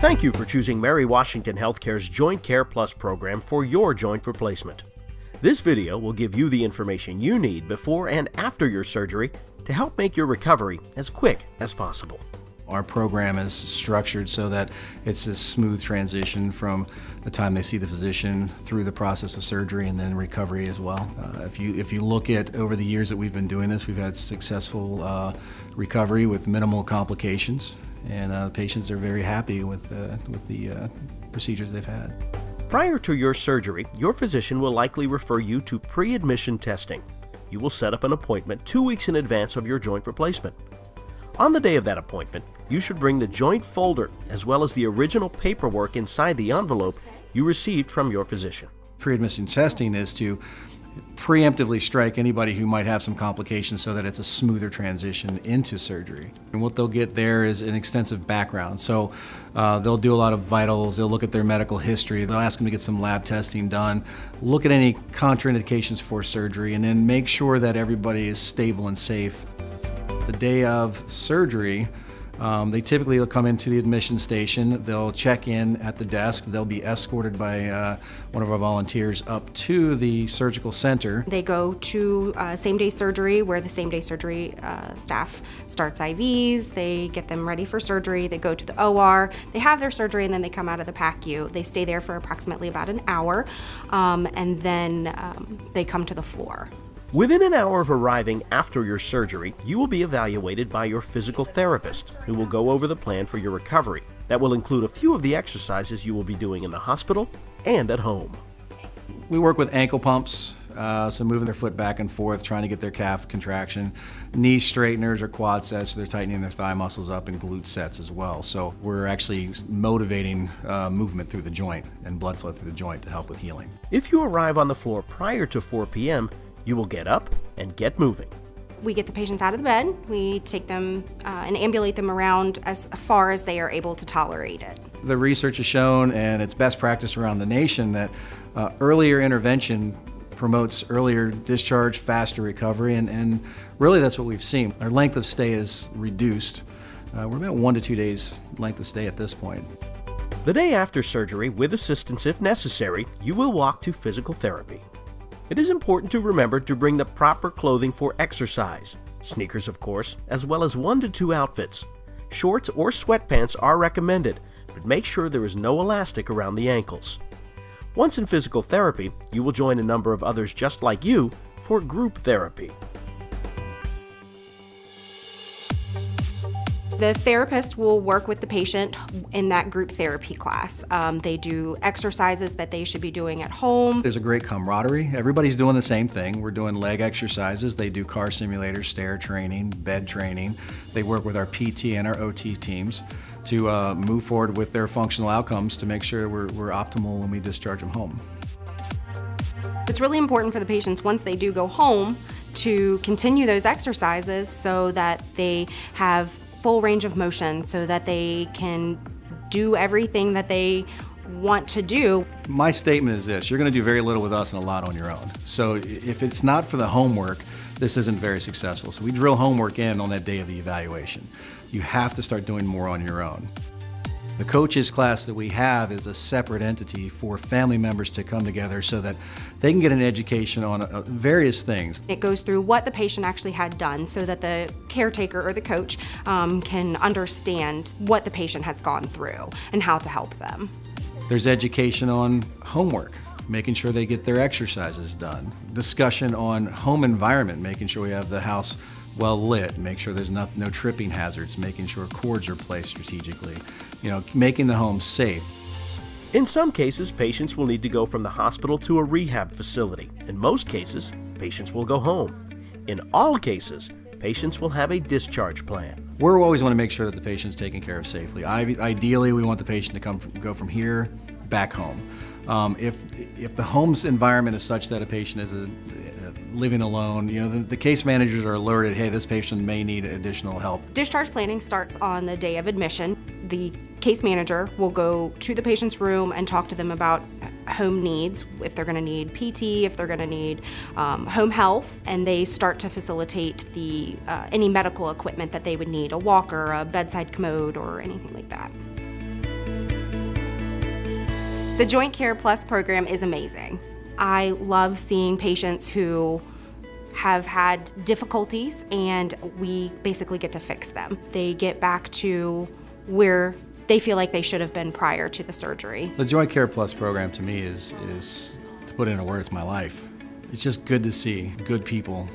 Thank you for choosing Mary Washington Healthcare's Joint Care Plus program for your joint replacement. This video will give you the information you need before and after your surgery to help make your recovery as quick as possible. Our program is structured so that it's a smooth transition from the time they see the physician through the process of surgery and then recovery as well. If you look at over the years that we've been doing this, we've had successful recovery with minimal complications, and patients are very happy with the procedures they've had. Prior to your surgery, your physician will likely refer you to pre-admission testing. You will set up an appointment 2 weeks in advance of your joint replacement. On the day of that appointment, you should bring the joint folder as well as the original paperwork inside the envelope you received from your physician. Pre-admission testing is to preemptively strike anybody who might have some complications so that it's a smoother transition into surgery. And what they'll get there is an extensive background. So they'll do a lot of vitals, they'll look at their medical history, they'll ask them to get some lab testing done, look at any contraindications for surgery, and then make sure that everybody is stable and safe. The day of surgery, they typically will come into the admission station, they'll check in at the desk, they'll be escorted by one of our volunteers up to the surgical center. They go to same-day surgery where the same-day surgery staff starts IVs, they get them ready for surgery, they go to the OR, they have their surgery, and then they come out of the PACU. They stay there for approximately about an hour, and then they come to the floor. Within an hour of arriving after your surgery, you will be evaluated by your physical therapist, who will go over the plan for your recovery. That will include a few of the exercises you will be doing in the hospital and at home. We work with ankle pumps, so moving their foot back and forth, trying to get their calf contraction, knee straighteners or quad sets, so they're tightening their thigh muscles up, and glute sets as well. So we're actually motivating movement through the joint and blood flow through the joint to help with healing. If you arrive on the floor prior to 4 p.m., you will get up and get moving. We get the patients out of the bed, we take them and ambulate them around as far as they are able to tolerate it. The research has shown, and it's best practice around the nation, that earlier intervention promotes earlier discharge, faster recovery, and really that's what we've seen. Our length of stay is reduced. We're about 1 to 2 days length of stay at this point. The day after surgery, with assistance if necessary, you will walk to physical therapy. It is important to remember to bring the proper clothing for exercise, sneakers of course, as well as 1 to 2 outfits. Shorts or sweatpants are recommended, but make sure there is no elastic around the ankles. Once in physical therapy, you will join a number of others just like you for group therapy. The therapist will work with the patient in that group therapy class. They do exercises that they should be doing at home. There's a great camaraderie. Everybody's doing the same thing. We're doing leg exercises. They do car simulators, stair training, bed training. They work with our PT and our OT teams to move forward with their functional outcomes to make sure we're optimal when we discharge them home. It's really important for the patients, once they do go home, to continue those exercises so that they have full range of motion, so that they can do everything that they want to do. My statement is this: you're going to do very little with us and a lot on your own. So if it's not for the homework, this isn't very successful. So we drill homework in on that day of the evaluation. You have to start doing more on your own. The coaches class that we have is a separate entity for family members to come together so that they can get an education on various things. It goes through what the patient actually had done so that the caretaker or the coach can understand what the patient has gone through and how to help them. There's education on homework, making sure they get their exercises done. Discussion on home environment, making sure we have the house well lit, make sure there's no tripping hazards, making sure cords are placed strategically, making the home safe. In some cases, patients will need to go from the hospital to a rehab facility. In most cases, patients will go home. In all cases, patients will have a discharge plan. We always want to make sure that the patient's taken care of safely. Ideally, we want the patient to go from here back home. If the home's environment is such that a patient is living alone, the case managers are alerted, hey, this patient may need additional help. Discharge planning starts on the day of admission. The case manager will go to the patient's room and talk to them about home needs, if they're going to need PT, if they're going to need home health, and they start to facilitate any medical equipment that they would need, a walker, a bedside commode, or anything like that. The Joint Care Plus program is amazing. I love seeing patients who have had difficulties and we basically get to fix them. They get back to where they feel like they should have been prior to the surgery. The Joint Care Plus program to me is to put it into words, my life. It's just good to see good people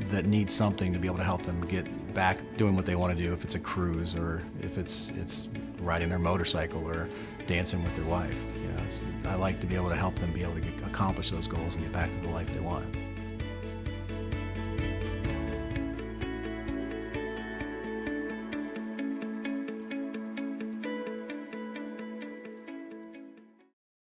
that need something to be able to help them get back doing what they want to do, if it's a cruise or if it's riding their motorcycle or dancing with their wife. You know, I like to be able to help them be able to accomplish those goals and get back to the life they want.